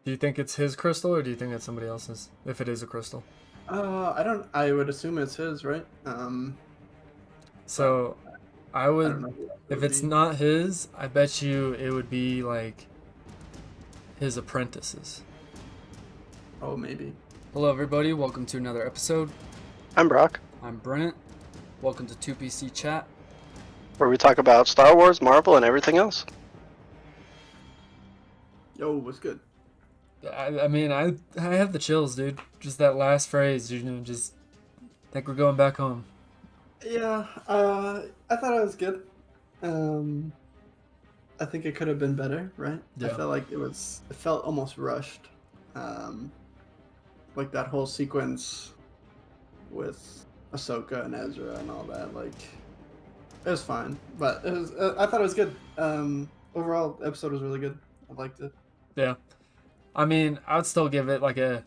Do you think it's his crystal, or do you think it's somebody else's? If it is a crystal. I don't. I would assume it's his, right? But So I I don't would, know who else it if would it's be. not his, I bet you it would be like his apprentices. Oh, maybe. Hello, everybody. Welcome to another episode. I'm Brock, I'm Brent. Welcome to 2PC Chat. where we talk about Star Wars, Marvel, and everything else. Yo, what's good? I mean, I have the chills, dude. Just that last phrase, just think we're going back home. Yeah. I thought it was good. Um, I think it could have been better, right? I Yeah. felt like it was. It felt almost rushed. Um, like that whole sequence with Ahsoka and Ezra and all that. Like, it was fine, but it was. I thought it was good. Overall, the episode was really good. I liked it. Yeah. I mean, I would still give it like a,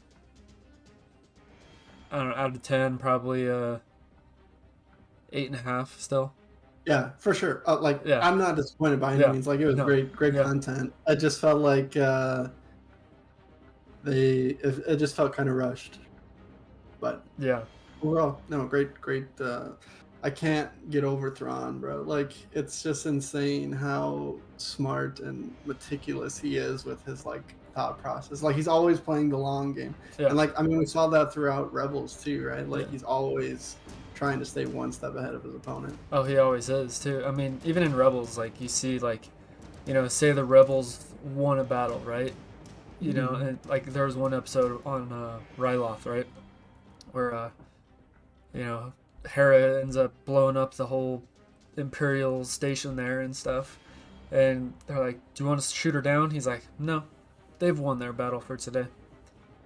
I don't know, out of 10, probably 8.5 still. Yeah, for sure. Yeah. I'm not disappointed by any Yeah. means. Like, it was No. great Yeah. content. I just felt like it just felt kind of rushed. But Yeah. overall, no, great. I can't get over Thrawn, bro. Like, it's just insane how smart and meticulous he is with his like thought process. Like, he's always playing the long game, Yeah. and like, I mean, we saw that throughout Rebels too, right? Like, Yeah. he's always trying to stay one step ahead of his opponent. Oh, he always is too. I mean, even in Rebels, like you see, like, say the Rebels won a battle, right? And like there was one episode on Ryloth, right, where Hera ends up blowing up the whole Imperial station there and stuff, and they're like, "Do you want us to shoot her down?" He's like, "No, they've won their battle for today."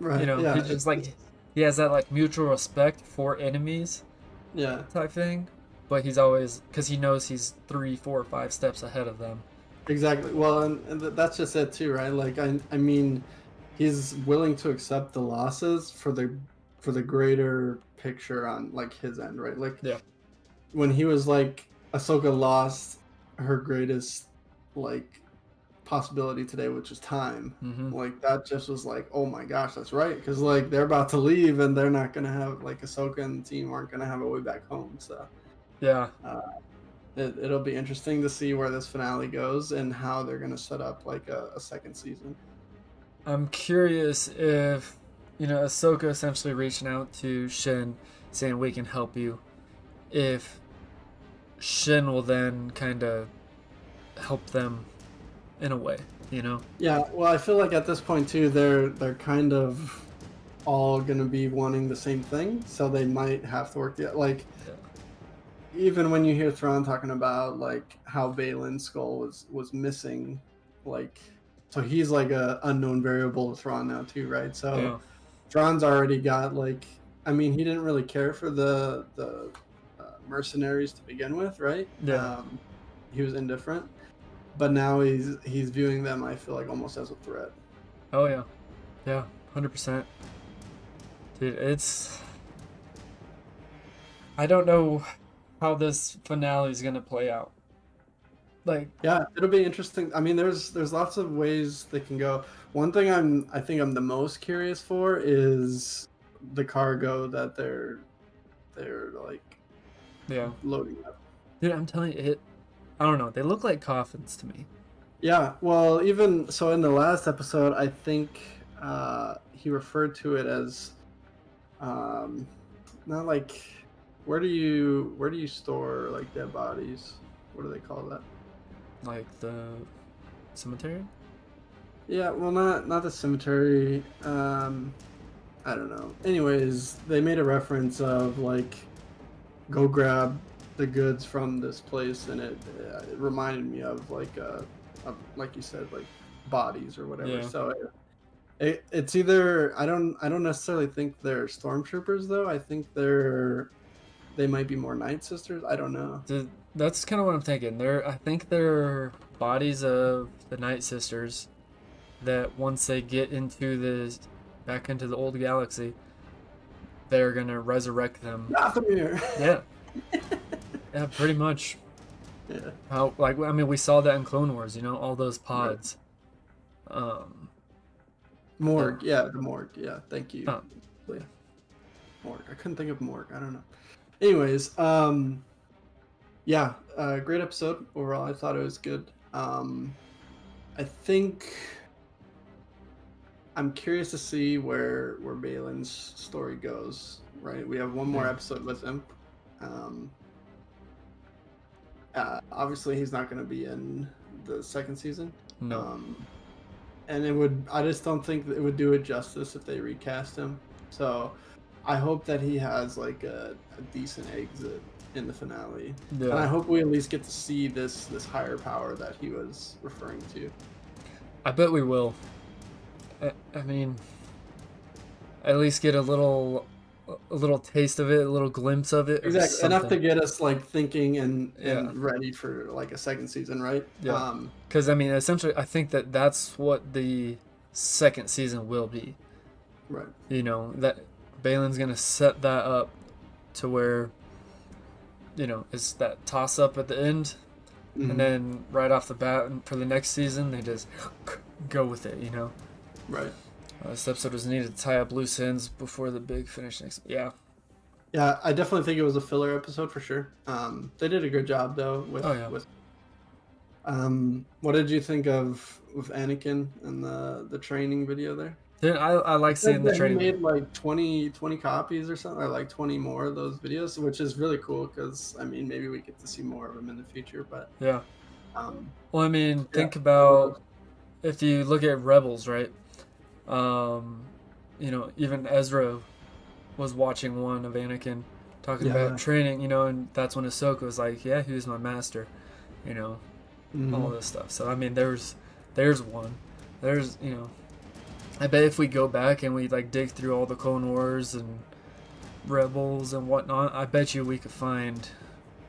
Right? Yeah. He's just like he has that like mutual respect for enemies yeah. type thing, but he's always because he knows he's 3, 4, 5 steps ahead of them. Exactly. Well, and that's just it too, right? Like, I mean, he's willing to accept the losses for the greater picture on like his end, right? Like, Yeah. when he was like, Ahsoka lost her greatest like possibility today, which is time. Mm-hmm. Like, that just was like, oh my gosh, that's right, because like they're about to leave and they're not gonna have like Ahsoka and the team aren't gonna have a way back home. So Yeah. it'll be interesting to see where this finale goes and how they're going to set up like a second season. I'm curious if, Ahsoka essentially reaching out to Shin saying we can help you, if Shin will then kind of help them in a way, Yeah, well, I feel like at this point too, they're kind of all going to be wanting the same thing, so they might have to work together. Like, even when you hear Thrawn talking about like how Baylan's skull was missing, like, so he's like a unknown variable to Thrawn now too, right? So Yeah. Thrawn's already got like, I mean, he didn't really care for the mercenaries to begin with, right? Yeah. He was indifferent, but now he's viewing them, I feel like, almost as a threat. Oh yeah. Yeah. 100%. Dude, I don't know how this finale is gonna play out. Like, yeah, it'll be interesting. I mean, there's lots of ways they can go. One thing I think I'm the most curious for is the cargo that they're like yeah, loading up. dude, I'm telling you, I don't know. They look like coffins to me. Yeah, well, even so, in the last episode, I think he referred to it as not like, where do you store like dead bodies? What do they call that? Like the cemetery? Yeah, well, not the cemetery. I don't know. Anyways, they made a reference of like, go grab the goods from this place, and it reminded me of like like you said, like bodies or whatever. Yeah. So it's either, I don't necessarily think they're stormtroopers though. I think they might be more Night Sisters. I don't know. That's kind of what I'm thinking. I think they're bodies of the Night Sisters that once they get back into the old galaxy, they're gonna resurrect them. Dathomir. Yeah. Yeah, pretty much. Yeah. How, like, I mean, we saw that in Clone Wars, all those pods. Morg, yeah, the Morg, yeah. Thank you. Oh. Yeah. Morg. I couldn't think of Morg. I don't know. Anyways, yeah, great episode overall. I thought it was good. I think I'm curious to see where Baylan's story goes. Right, we have one more episode with him. Obviously, he's not going to be in the second season. No. And I just don't think that it would do it justice if they recast him. So I hope that he has like a decent exit in the finale. Yeah. And I hope we at least get to see this higher power that he was referring to. I bet we will. I mean, at least get a little taste of it, a little glimpse of it. Exactly, enough to get us like thinking and Yeah. ready for like a second season, right? Yeah. Because I mean, essentially, I think that's what the second season will be. Right. You know, that Baylan's gonna set that up to where, you know, it's that toss up at the end, and then right off the bat for the next season they just go with it. You know. Right. This episode was needed to tie up loose ends before the big finish next. Yeah. Yeah, I definitely think it was a filler episode for sure. They did a good job though with. Oh, yeah. With what did you think of with Anakin and the training video there? Dude, I like seeing the training. He made like 20 copies or something, or like 20 more of those videos, which is really cool because I mean maybe we get to see more of them in the future. But Yeah. Well, I mean, yeah. think about if you look at Rebels, right? You know, even Ezra was watching one of Anakin talking about training, you know, and that's when Ahsoka was like, yeah, he was my master, you know, all this stuff. So, I mean, there's one. There's, you know, I bet if we go back and we, like, dig through all the Clone Wars and Rebels and whatnot, I bet you we could find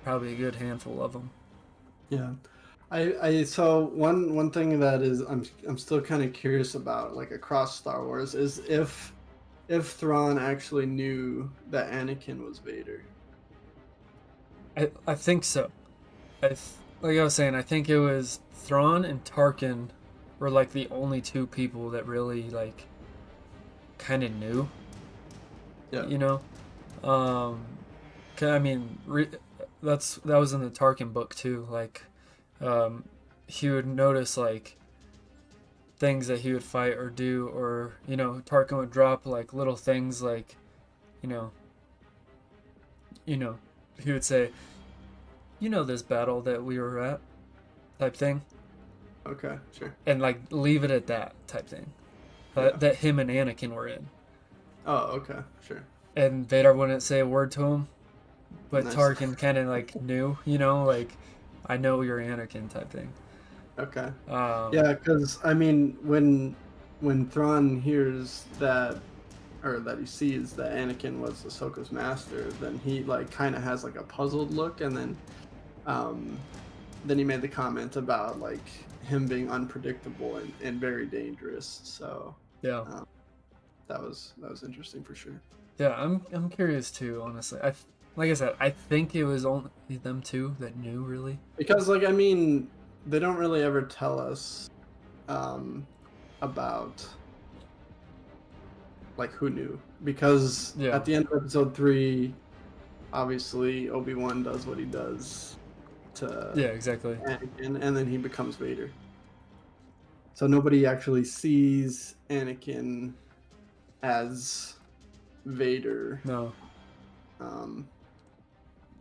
probably a good handful of them. Yeah. I so one thing that is I'm still kind of curious about, like across Star Wars, is if Thrawn actually knew that Anakin was Vader. I think so. Like I was saying, I think it was Thrawn and Tarkin were like the only two people that really like kind of knew. Yeah. You know, 'cause, I mean, that was in the Tarkin book too. Like, he would notice like things that he would fight or do, or you know, Tarkin would drop like little things like, you know, he would say, you know, this battle that we were at, type thing. Okay, sure. And like leave it at that type thing, that him and Anakin were in. Oh, okay, sure. And Vader wouldn't say a word to him, but Nice. Tarkin kind of like knew, you know, like, I know you're Anakin type thing. Okay. Yeah, because I mean, when Thrawn hears that, or that he sees that Anakin was Ahsoka's master, then he like kind of has like a puzzled look, and then he made the comment about like him being unpredictable and very dangerous. So Yeah. That was interesting for sure. Yeah, I'm curious too, honestly. Like I said, I think it was only them two that knew, really. Because, like, I mean, they don't really ever tell us about, like, who knew. Because at the end of episode 3, obviously, Obi-Wan does what he does to exactly. Anakin, and then he becomes Vader. So nobody actually sees Anakin as Vader. No.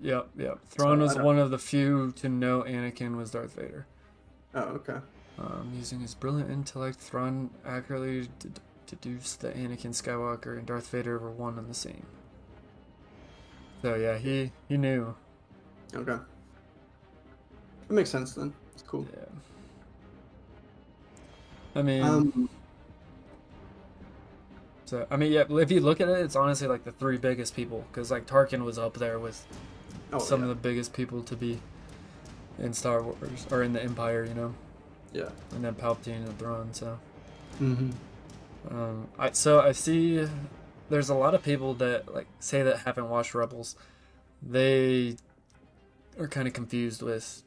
Yep. Thrawn was one of the few to know Anakin was Darth Vader. Oh, okay. Using his brilliant intellect, Thrawn accurately deduced that Anakin Skywalker and Darth Vader were one and the same. So yeah, he knew. Okay. That makes sense then. It's cool. Yeah. I mean, if you look at it, it's honestly like the three biggest people, because like Tarkin was up there with some of the biggest people to be in Star Wars or in the Empire, you know. Yeah. And then Palpatine and the throne. So. Mm-hmm. I see. There's a lot of people that like say that haven't watched Rebels. They are kind of confused with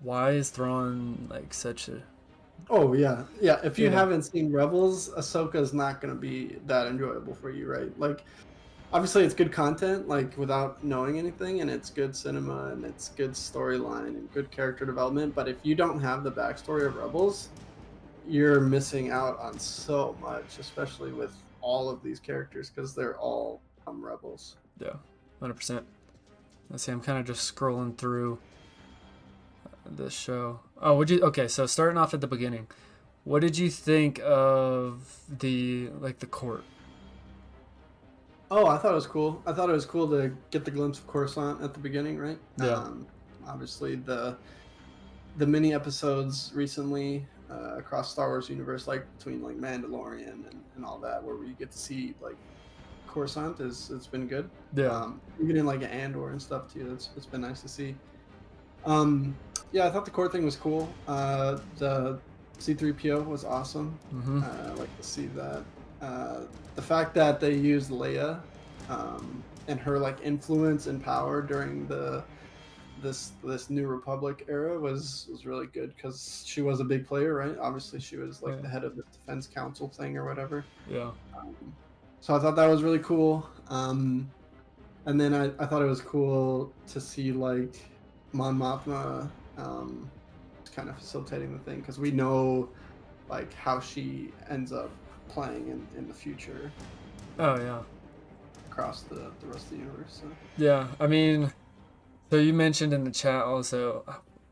why is Thrawn like such a Oh yeah, yeah. If you You know. haven't seen Rebels, Ahsoka's not gonna be that enjoyable for you, right? Like, obviously, it's good content, like without knowing anything, and it's good cinema and it's good storyline and good character development. But if you don't have the backstory of Rebels, you're missing out on so much, especially with all of these characters because they're all rebels. Yeah, 100%. Let's see. I'm kind of just scrolling through this show. Oh, would you? Okay, so starting off at the beginning, what did you think of the court? Oh, I thought it was cool. I thought it was cool to get the glimpse of Coruscant at the beginning, right? Yeah. Obviously, the mini episodes recently across Star Wars universe, like between like Mandalorian and all that, where we get to see like Coruscant is it's been good. Yeah. Even in like Andor and stuff too. It's been nice to see. Um, yeah, I thought the core thing was cool. The C3PO was awesome. Mm-hmm. I like to see that. The fact that they used Leia and her like influence and power during this New Republic era was really good because she was a big player, right? Obviously, she was like the head of the Defense Council thing or whatever. Yeah. So I thought that was really cool. And then I thought it was cool to see like Mon Mothma kind of facilitating the thing because we know like how she ends up playing in the future Oh yeah. across the rest of the universe. So. Yeah. I mean, so you mentioned in the chat also,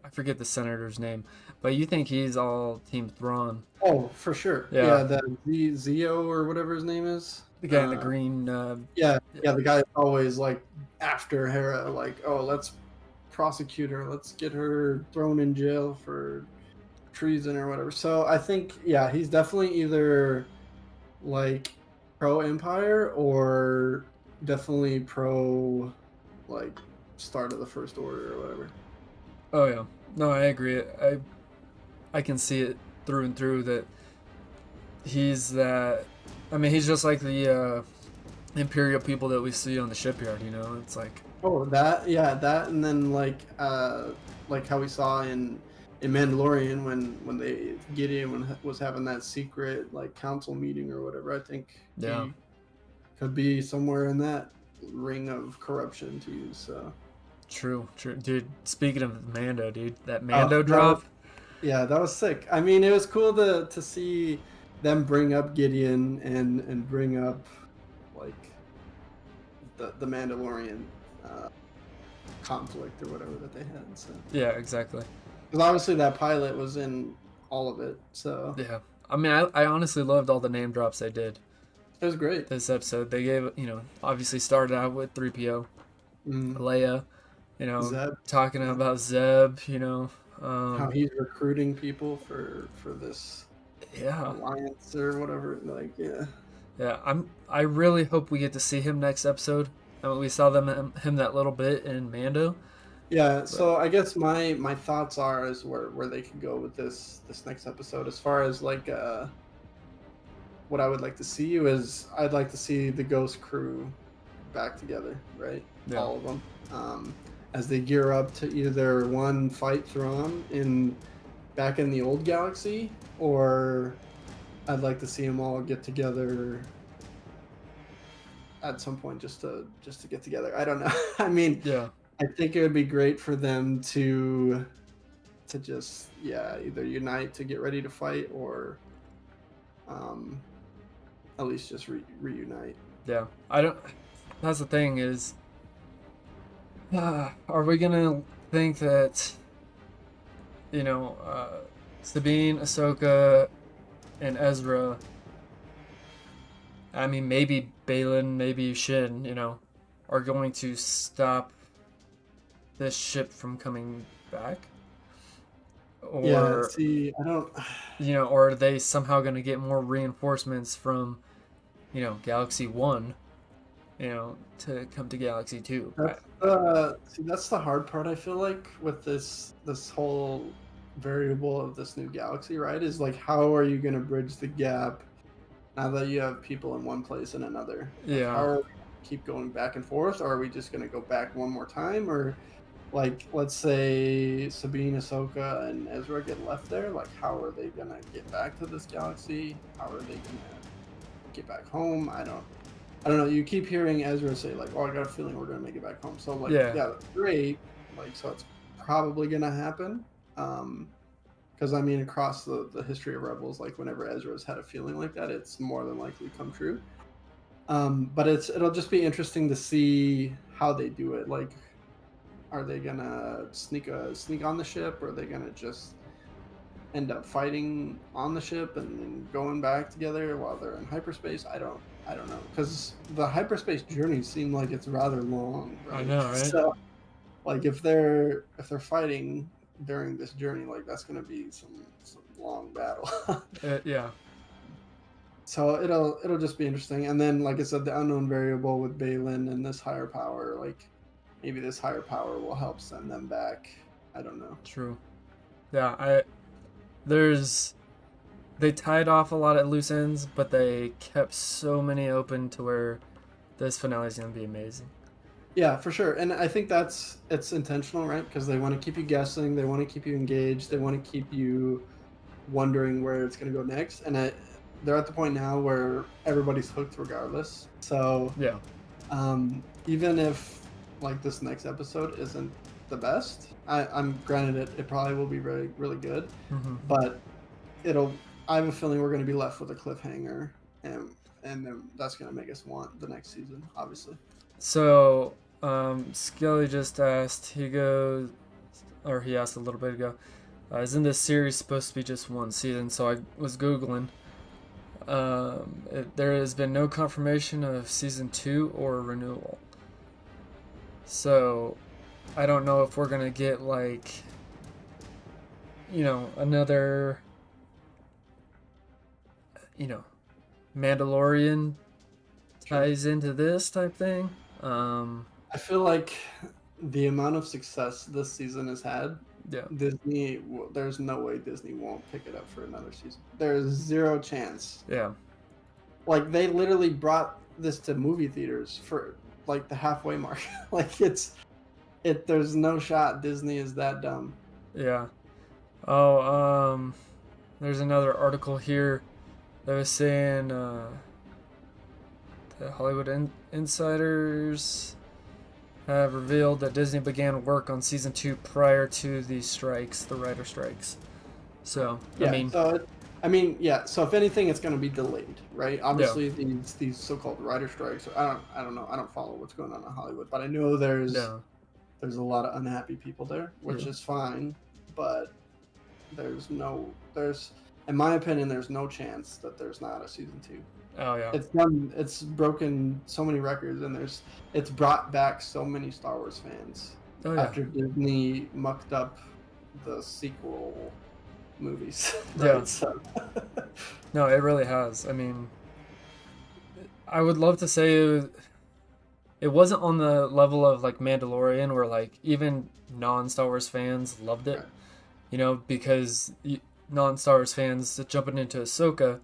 I forget the senator's name, but you think he's all Team Thrawn? Oh, for sure. Yeah. The Zio or whatever his name is. The guy in the green. Yeah, the guy always like after Hera, like, oh, let's prosecute her, let's get her thrown in jail for treason or whatever. So I think, yeah, he's definitely either like pro Empire or definitely pro like start of the First Order or whatever. Oh yeah. No, I agree. I can see it through and through that he's that. I mean, he's just like the Imperial people that we see on the shipyard. You know, it's like. Oh, that, yeah, that, and then like how we saw in Mandalorian when they Gideon was having that secret like council meeting or whatever. I think Yeah. he could be somewhere in that ring of corruption too. So True, dude. Speaking of Mando, dude, that Mando drop. Yeah, that was sick. I mean, it was cool to see them bring up Gideon and bring up like the Mandalorian conflict or whatever that they had. So Yeah, exactly. because obviously that pilot was in all of it, so Yeah, I mean, I honestly loved all the name drops they did it was great. this episode. They gave, obviously started out with 3PO, Leia, Zeb, talking about Zeb, how he's recruiting people for this yeah, alliance or whatever. Like, yeah. yeah. I really hope we get to see him next episode. I mean, we saw him that little bit in Mando. Yeah, so I guess my thoughts are is where they could go with this next episode. As far as like what I would like to see you is I'd like to see the Ghost crew back together, right? Yeah. All of them, as they gear up to either one fight Thrawn back in the old galaxy, or I'd like to see them all get together at some point just to get together. I don't know. I mean, Yeah. I think it would be great for them to just either unite to get ready to fight or at least just reunite. Yeah, I don't. That's the thing is, are we gonna think that, Sabine, Ahsoka, and Ezra? I mean, maybe Baylan, maybe Shin, are going to stop this ship from coming back? Or, see, I don't. or are they somehow going to get more reinforcements from, Galaxy 1, to come to Galaxy 2? That's the hard part, I feel like, with this whole variable of this new galaxy, right? Is like, how are you going to bridge the gap now that you have people in one place and another? Yeah. How are we keep going back and forth, or are we just going to go back one more time, or like, let's say Sabine, Ahsoka, and Ezra get left there. Like, how are they gonna get back to this galaxy? How are they gonna get back home? I don't know. You keep hearing Ezra say like, "Oh, I got a feeling we're gonna make it back home." So like, Yeah. yeah, that's great. Like, so it's probably gonna happen. Because I mean, across the history of Rebels, like whenever Ezra's had a feeling like that, it's more than likely come true. But it'll just be interesting to see how they do it. Like, are they gonna sneak on the ship, or are they gonna just end up fighting on the ship and then going back together while they're in hyperspace? I don't know, because the hyperspace journey seemed like it's rather long, right? I know, right? So, like, if they're fighting during this journey, like that's gonna be some long battle. Yeah. So it'll just be interesting. And then, like I said, the unknown variable with Baylan and this higher power, like maybe this higher power will help send them back. I don't know. True. Yeah, they tied off a lot at loose ends, but they kept so many open to where this finale is gonna be amazing. Yeah, for sure. And I think it's intentional, right? Because they want to keep you guessing, they want to keep you engaged, they want to keep you wondering where it's going to go next. And they're at the point now where everybody's hooked regardless. So Yeah. even if like this next episode isn't the best, I'm granted it probably will be really really good, but I have a feeling we're going to be left with a cliffhanger, and then that's going to make us want the next season, obviously. So, Skelly just asked, he asked a little bit ago, isn't this series supposed to be just one season? So I was Googling. There has been no confirmation of season 2 or renewal. So, I don't know if we're going to get, like, another, Mandalorian ties into this type thing. I feel like the amount of success this season has had, Yeah. Disney, there's no way Disney won't pick it up for another season. There's zero chance. Yeah. Like, they literally brought this to movie theaters for like the halfway mark. Like, there's no shot Disney is that dumb. Yeah. Oh, there's another article here that was saying the Hollywood insiders have revealed that Disney began work on season 2 prior to the writer strikes. So, yeah, so if anything, it's going to be delayed, right? Obviously, these so-called writer strikes. I don't know. I don't follow what's going on in Hollywood, but I know there's a lot of unhappy people there, which is fine. But there's in my opinion, there's no chance that there's not a season 2. Oh yeah. It's broken so many records, and it's brought back so many Star Wars fans after Disney mucked up the sequel movies. Right? Yeah. So. No, it really has. I mean, I would love to say it wasn't on the level of like Mandalorian, where like even non-Star Wars fans loved it. Right. Because non-Star Wars fans jumping into Ahsoka,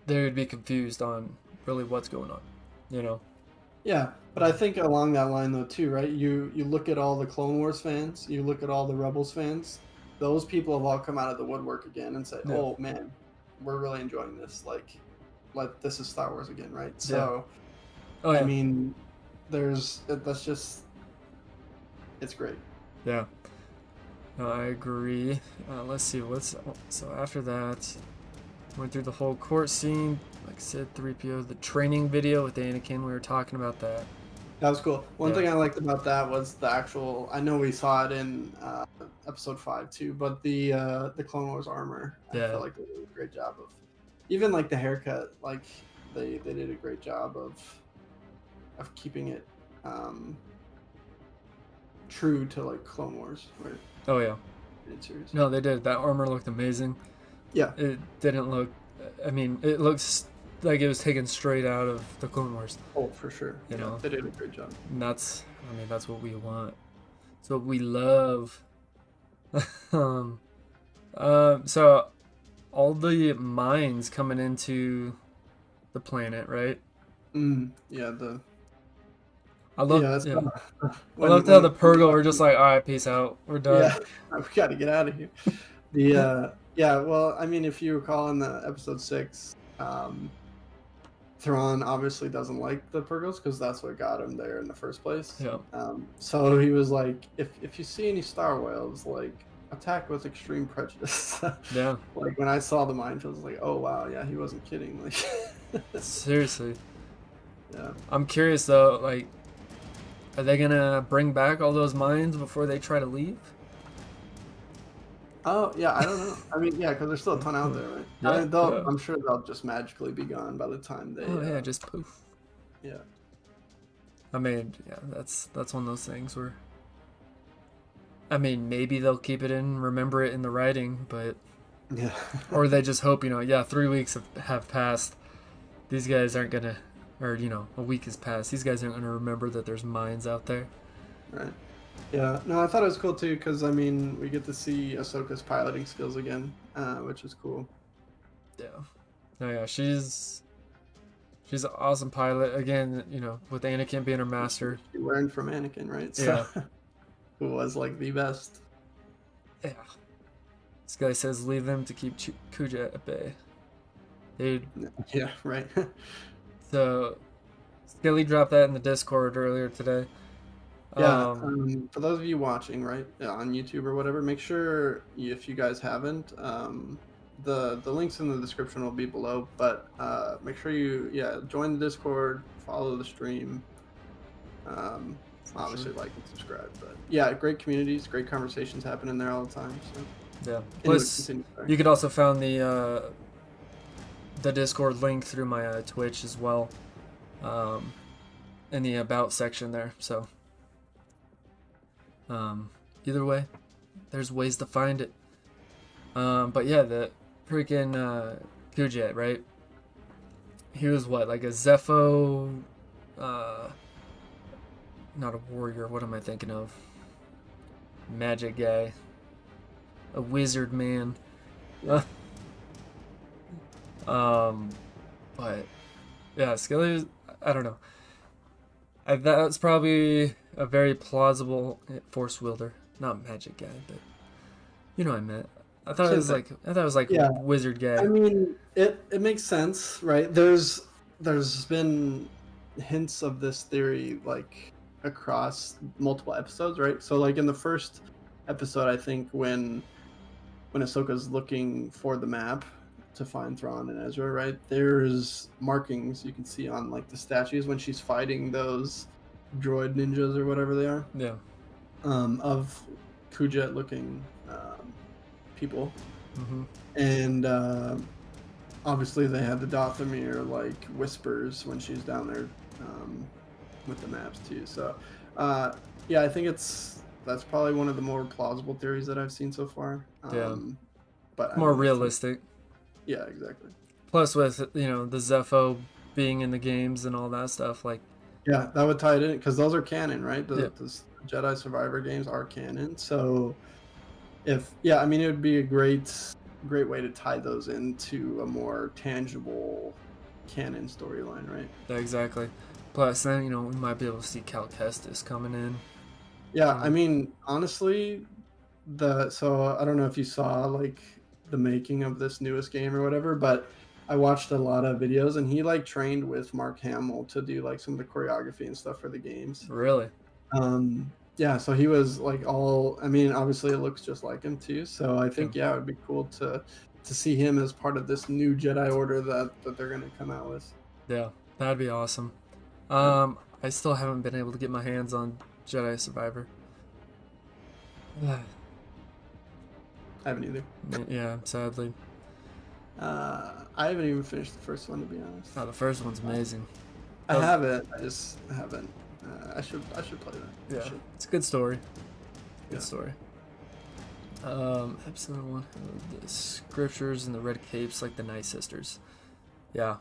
they would be confused on really what's going on. Yeah, but I think along that line though too, right? You look at all the Clone Wars fans, you look at all the Rebels fans. Those people have all come out of the woodwork again and say, "Oh man, we're really enjoying this. Like this is Star Wars again, right?" So, I mean, it's great. Yeah, I agree. Let's see so after that. Went through the whole court scene. Like I said, 3PO, the training video with Anakin. We were talking about that. That was cool. One thing I liked about that was the actual. I know we saw it in episode 5 too, but the Clone Wars armor. I feel like they did a great job of. Even like the haircut, like they did a great job of keeping it true to like Clone Wars, right? Oh yeah. No, they did. That armor looked amazing. Yeah. It didn't look. I mean, it looks like it was taken straight out of the Clone Wars. Oh, for sure. They did a great job. And that's what we want. It's what we love. So all the mines coming into the planet, right? Yeah. I love, Yeah, that's yeah. I when loved how the Purgle were just like, all right, peace out, we're done. yeah, we got to get out of here. The yeah, well, I mean, if you recall in the episode 6, Thrawn obviously doesn't like the Purgles because that's what got him there in the first place. Yeah. So he was like, if you see any star whales, like attack with extreme prejudice. Yeah. Like when I saw the minefields, I was like, oh wow, yeah, he wasn't kidding. Like, Seriously. yeah. I'm curious though, like, are they gonna bring back all those mines before they try to leave? Oh yeah, I don't know. I mean, yeah, because there's still a ton out there, right? I mean, Yeah. I'm sure they'll just magically be gone by the time they. Oh yeah, just poof. Yeah. I mean, yeah, that's one of those things where, I mean, maybe they'll keep it in, remember it in the writing, but Yeah. or they just hope, yeah, 3 weeks have passed. These guys aren't gonna, or a week has passed. These guys aren't gonna remember that there's mines out there. Right. Yeah. No, I thought it was cool too because I mean we get to see Ahsoka's piloting skills again, which is cool. Yeah. No, yeah, she's an awesome pilot. Again, with Anakin being her master. She learned from Anakin, right? So, Yeah. who was like the best. Yeah. This guy says leave them to keep Kuja at bay. Dude. Yeah. Right. So, Skilly dropped that in the Discord earlier today. Yeah, for those of you watching, right, on YouTube or whatever, make sure if you guys haven't, the links in the description will be below. But make sure you join the Discord, follow the stream, obviously like and subscribe. But yeah, great communities, great conversations happening there all the time. So yeah. anyway, Plus, continue, sorry. you could also find the Discord link through my Twitch as well, in the about section there. So. Either way, there's ways to find it. But yeah, the freaking Kujet, right? He was what, like a Zepho, not a warrior, what am I thinking of? Magic guy. A wizard man. But yeah, Skilly, I don't know. That's probably a very plausible force wielder, not magic guy, but you know what I meant. I thought it was like Yeah. wizard guy. I mean, it makes sense, right? There's been hints of this theory like across multiple episodes, right? So like in the first episode, I think when Ahsoka's looking for the map to find Thrawn and Ezra, right? There's markings you can see on like the statues when she's fighting those droid ninjas or whatever they are. Yeah. Of Kujet looking people. Mm-hmm. And obviously they had the Dathomir like whispers when she's down there with the maps too. So yeah, I think that's probably one of the more plausible theories that I've seen so far. Yeah. But More realistic. Yeah, exactly. Plus with, the Zepho being in the games and all that stuff, like. Yeah, that would tie it in because those are canon, right? The Yeah. Jedi Survivor games are canon. So I mean, it would be a great way to tie those into a more tangible canon storyline, right? Yeah, exactly. Plus, then, we might be able to see Cal Kestis coming in. Yeah, I mean, honestly, so I don't know if you saw like the making of this newest game or whatever, but I watched a lot of videos and he like trained with Mark Hamill to do like some of the choreography and stuff for the games. Really? Yeah, so he was like I mean, obviously it looks just like him too. So I think it would be cool to see him as part of this new Jedi Order that they're gonna come out with. Yeah, that'd be awesome. I still haven't been able to get my hands on Jedi Survivor. I haven't either. Yeah, sadly. I haven't even finished the first one, to be honest. Oh, the first one's amazing. I have it. I just haven't. I should play that. Yeah, it's a good story. Good story. Episode 1, the scriptures and the red capes, like the Night Sisters. Yeah.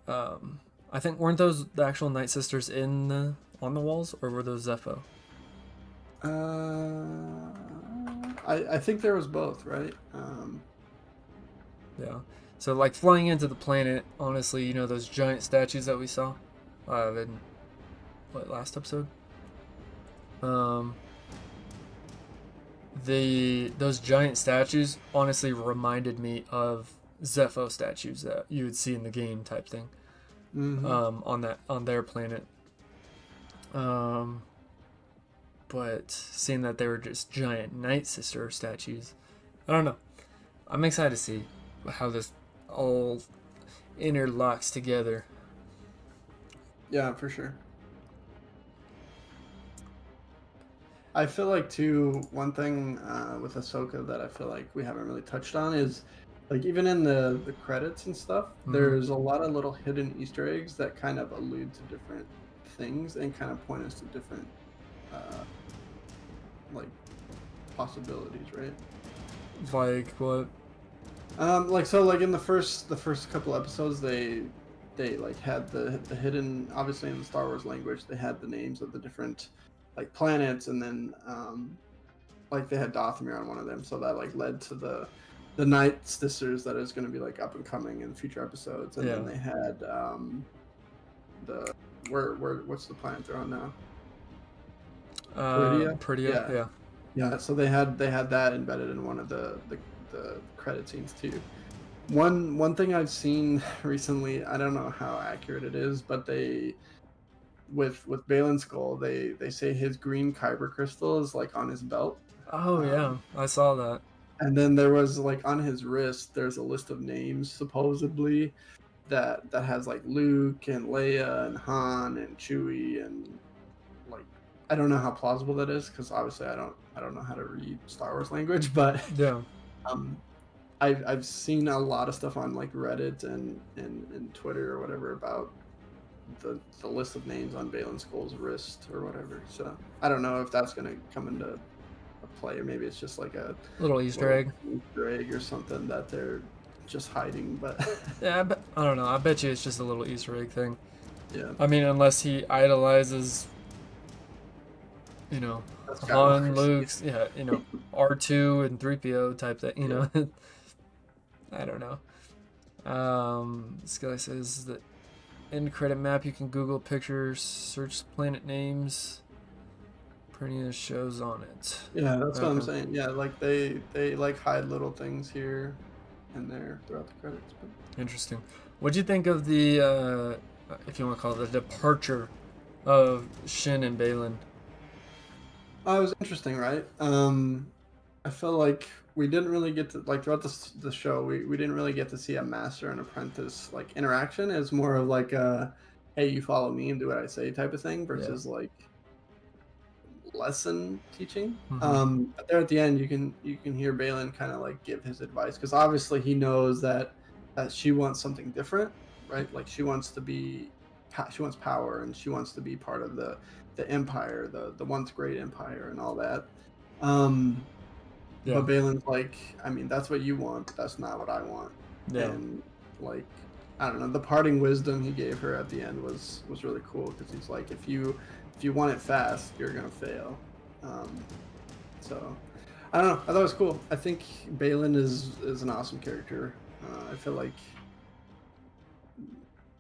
I think weren't those the actual Night Sisters on the walls, or were those Zepho? I think there was both, right? Yeah. So like flying into the planet, honestly, those giant statues that we saw, last episode. Those giant statues honestly reminded me of Zepho statues that you would see in the game type thing. On their planet. But seeing that they were just giant Night Sister statues, I don't know. I'm excited to see how this all interlocks together. Yeah, for sure. I feel like too, one thing with Ahsoka that I feel like we haven't really touched on is, like, even in the credits and stuff, there's a lot of little hidden Easter eggs that kind of allude to different things and kind of point us to different like possibilities, right? Like what? Like, so, like, in the first couple episodes, they like had the hidden, obviously in the Star Wars language, they had the names of the different like planets, and then like they had Dathomir on one of them, so that like led to the Night Sisters that is going to be like up and coming in future episodes, and then they had the what's the planet they're on now? Peridea. Yeah. So they had that embedded in one of the credit scenes too. One thing I've seen recently, I don't know how accurate it is, but they with Baylan's skull, they say his green kyber crystal is like on his belt. Oh yeah, I saw that. And then there was like on his wrist, there's a list of names supposedly that has like Luke and Leia and Han and Chewie, and like, I don't know how plausible that is, because obviously I don't know how to read Star Wars language, but yeah. I've seen a lot of stuff on like Reddit and Twitter or whatever about the list of names on Baylan Skull's wrist or whatever. So I don't know if that's gonna come into a play, or maybe it's just like a little Easter egg or something that they're just hiding. But yeah, I don't know. I bet you it's just a little Easter egg thing. Yeah. I mean, unless he idolizes, you know, Han, Luke's, R2 and 3PO type thing, you know. I don't know. This guy says that end credit map, you can Google pictures, search planet names. Printing shows on it. Yeah, that's what I'm saying. Yeah, like they like hide little things here and there throughout the credits. But... Interesting. What do you think of the, if you want to call it, the departure of Shin and Baylan? Oh, it was interesting, right? I feel like we didn't really get to, like, throughout the show, we didn't really get to see a master and apprentice like interaction. It's more of like a, hey, you follow me and do what I say type of thing, versus like lesson teaching. But there at the end, you can hear Baylan kind of like give his advice, because obviously he knows that she wants something different, right? Like she wants power, and she wants to be part of the empire, the once great empire, and all that. But Baylan's like, I mean, that's what you want, but that's not what I want. And like, I don't know, the parting wisdom he gave her at the end was really cool, because he's like, if you want it fast, you're gonna fail. So I don't know, I thought it was cool. I think Baylan is an awesome character. I feel like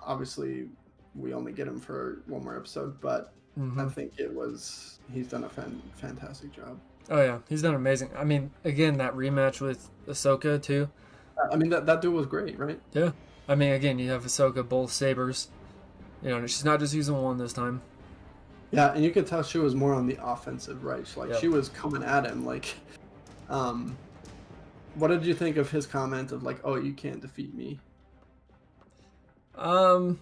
obviously we only get him for one more episode, but I think he's done a fantastic job. Oh yeah, he's done amazing. I mean, again, that rematch with Ahsoka too. I mean, that dude was great, right? Yeah. I mean, again, you have Ahsoka, both sabers. You know, she's not just using one this time. Yeah, and you could tell she was more on the offensive, right? She was coming at him like, what did you think of his comment of like, oh, you can't defeat me? I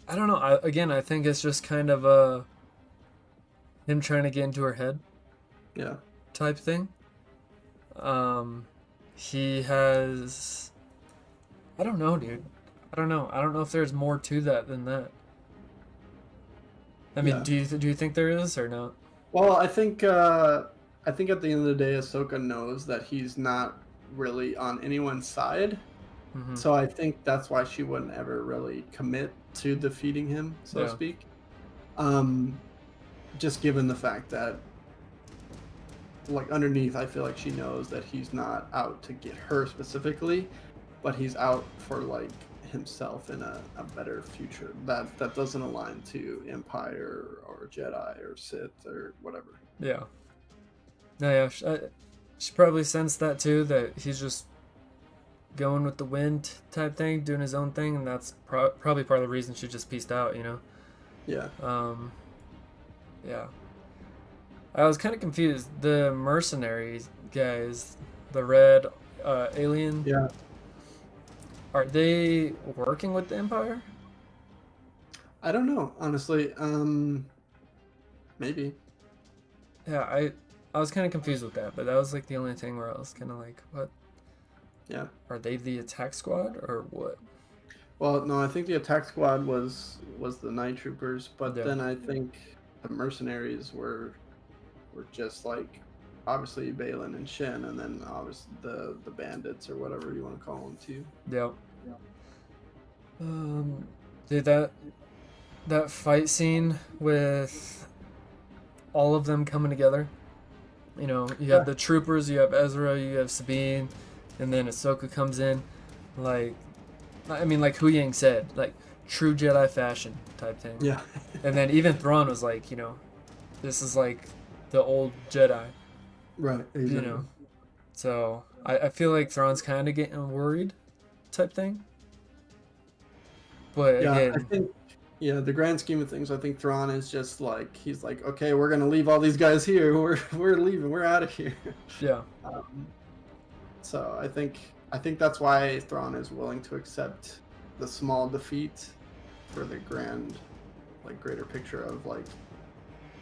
don't know. I think it's just kind of him trying to get into her head. Yeah. Type thing. He has... I don't know, dude. I don't know if there's more to that than that. I mean, do you think there is or not? Well, I think at the end of the day, Ahsoka knows that he's not really on anyone's side. So I think that's why she wouldn't ever really commit to defeating him, so to speak. Just given the fact that, like, underneath, I feel like she knows that he's not out to get her specifically, but he's out for like himself in a better future that doesn't align to Empire or Jedi or Sith or whatever. Yeah. No, yeah. She probably sensed that too, that he's just going with the wind type thing, doing his own thing, and that's probably part of the reason she just pieced out, you know? Yeah. Yeah. I was kind of confused. The mercenaries guys, the red alien, Yeah. are they working with the Empire? I don't know, honestly. Maybe. Yeah, I was kind of confused with that, but that was like the only thing where I was kind of like, what? Yeah. Are they the attack squad or what? Well, no, I think the attack squad was the night troopers, but Yeah. then I think the mercenaries were just like obviously Baylan and Shin, and then obviously the bandits or whatever you want to call them too. Yep. Dude, that fight scene with all of them coming together. You know, you have the troopers, you have Ezra, you have Sabine, and then Ahsoka comes in. Like, I mean, like Hu Yang said, like true Jedi fashion type thing. Yeah. And then even Thrawn was like, you know, this is like the old Jedi. Right. Exactly. You know, so I feel like Thrawn's kind of getting worried, type thing. But Yeah, again, I think the grand scheme of things, I think Thrawn is just like he's like, okay, we're gonna leave all these guys here. We're leaving. We're out of here. yeah, So I think that's why Thrawn is willing to accept the small defeat for the grand, like greater picture of like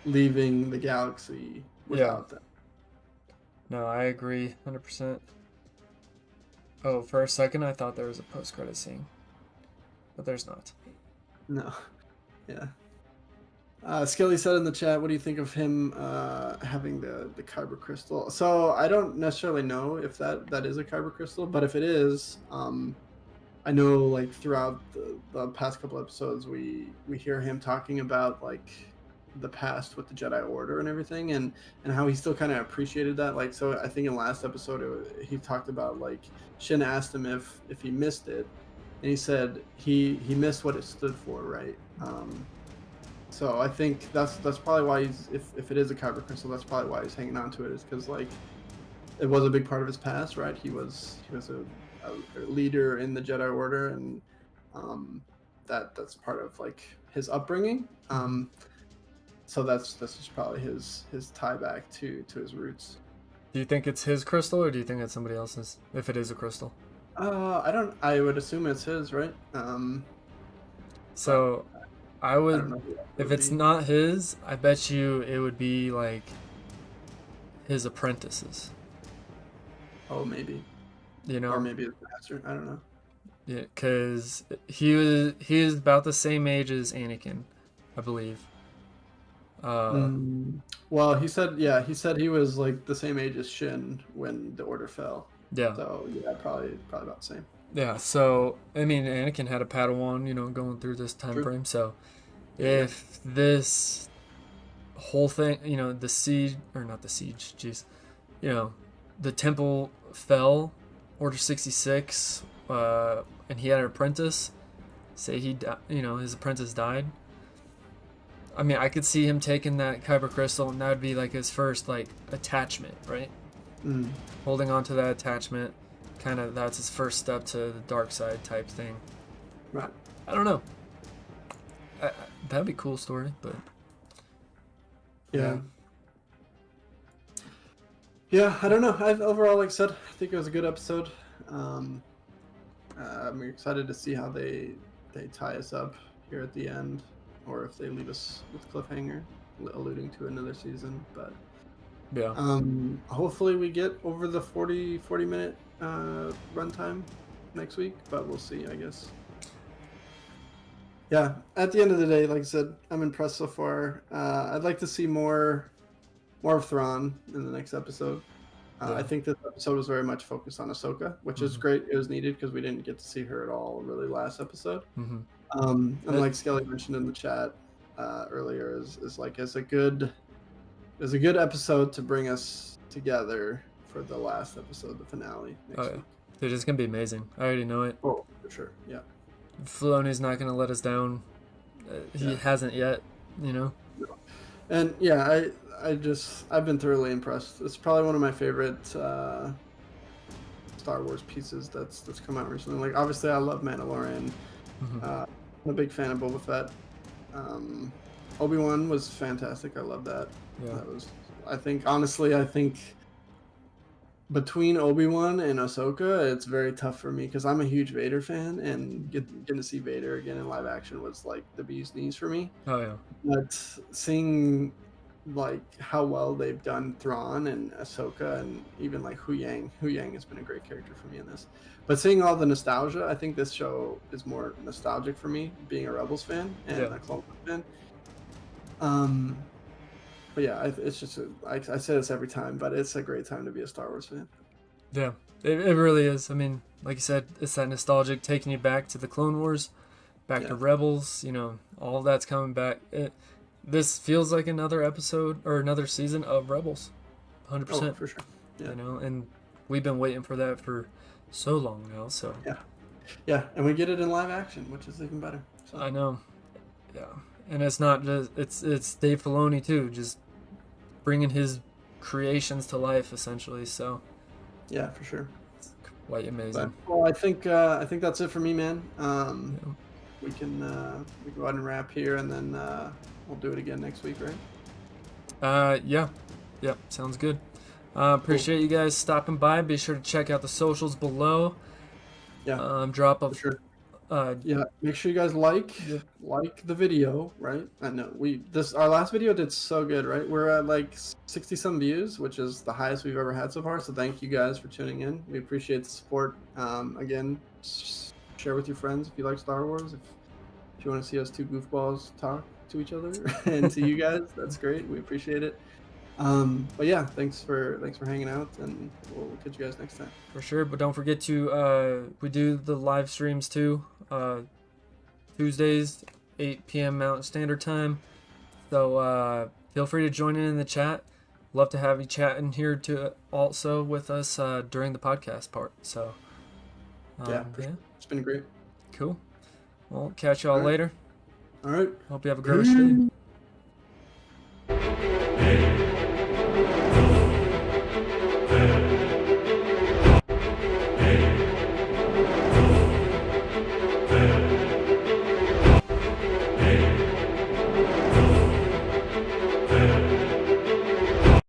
leaving the galaxy without them. No, I agree, 100%. Oh, for a second I thought there was a post-credit scene, but there's not. No. Yeah. Skelly said in the chat, what do you think of him having the kyber crystal? So I don't necessarily know if that is a kyber crystal, but if it is, I know like throughout the past couple episodes we hear him talking about like the past with the Jedi Order and everything, and how he still kind of appreciated that. Like, so I think in last episode he talked about like Shin asked him if he missed it, and he said he missed what it stood for, right? So I think that's probably why he's, if it is a kyber crystal, that's probably why he's hanging on to it, is because like it was a big part of his past, right? He was a leader in the Jedi Order, and that's part of like his upbringing. So that's just probably his tie back to his roots. Do you think it's his crystal, or do you think it's somebody else's? If it is a crystal, I would assume it's his, right? So I would, if it's not his, I bet you it would be like his apprentices. Oh, maybe. You know, or maybe his master. I don't know. Yeah, because he was about the same age as Anakin, I believe. Well, he said he was like the same age as Shin when the Order fell. Yeah. So yeah, probably about the same. Yeah. So I mean, Anakin had a Padawan, you know, going through this time frame. So if this whole thing, you know, the siege, or not the siege, jeez, you know, the temple fell, Order 66, and he had an apprentice. Say his apprentice died. I mean, I could see him taking that kyber crystal, and that would be like his first like attachment, right? Holding on to that attachment, kind of that's his first step to the dark side type thing. Right. I don't know. That'd be a cool story, but yeah. Yeah, I don't know. Overall, like I said, I think it was a good episode. I'm excited to see how they tie us up here at the end, or if they leave us with cliffhanger, alluding to another season. But yeah, hopefully we get over the 40 minute runtime next week, but we'll see, I guess. Yeah, at the end of the day, like I said, I'm impressed so far. I'd like to see more of Thrawn in the next episode. I think this episode was very much focused on Ahsoka, which is great. It was needed because we didn't get to see her at all really last episode. And like Skelly mentioned in the chat earlier, is like it's a good episode to bring us together for the last episode, the finale next week. Dude, it's gonna be amazing. I already know it. Oh, for sure. Yeah. Filoni's not going to let us down. He hasn't yet, you know. And yeah, I've been thoroughly impressed. It's probably one of my favorite Star Wars pieces that's come out recently. Like obviously, I love Mandalorian. I'm a big fan of Boba Fett. Obi-Wan was fantastic. I love that. Yeah. That was. I think between Obi-Wan and Ahsoka, it's very tough for me because I'm a huge Vader fan, and getting to see Vader again in live action was like the bee's knees for me. Oh yeah. But seeing like how well they've done Thrawn and Ahsoka, and even like Hu Yang has been a great character for me in this. But seeing all the nostalgia, I think this show is more nostalgic for me, being a Rebels fan and a Clone Wars fan. But yeah, it's just I say this every time, but it's a great time to be a Star Wars fan. Yeah, it really is. I mean, like you said, it's that nostalgic, taking you back to the Clone Wars, back to Rebels. You know, all of that's coming back. This feels like another episode or another season of Rebels, 100%. Oh, for sure. Yeah. You know, and we've been waiting for that for so long now. So yeah, and we get it in live action, which is even better. So. I know. Yeah, and it's not just it's Dave Filoni too, just bringing his creations to life essentially. So yeah, for sure. It's quite amazing. But, well, I think that's it for me, man. We can go ahead and wrap here, and then we'll do it again next week, right? Yeah, sounds good. Appreciate you guys stopping by. Be sure to check out the socials below. Yeah. Drop a for sure. Make sure you guys like the video, right? I know our last video did so good, right? We're at like 60 some views, which is the highest we've ever had so far. So thank you guys for tuning in. We appreciate the support. Again, share with your friends if you like Star Wars. If you want to see us two goofballs talk to each other and to you guys, that's great. We appreciate it. But yeah, thanks for hanging out, and we'll catch you guys next time. For sure, but don't forget to we do the live streams too. Tuesdays, 8 p.m. Mountain Standard Time. So feel free to join in the chat. Love to have you chatting here to also with us during the podcast part. So Sure. It's been great. Cool. Well, catch y'all later. All right. Hope you have a great day.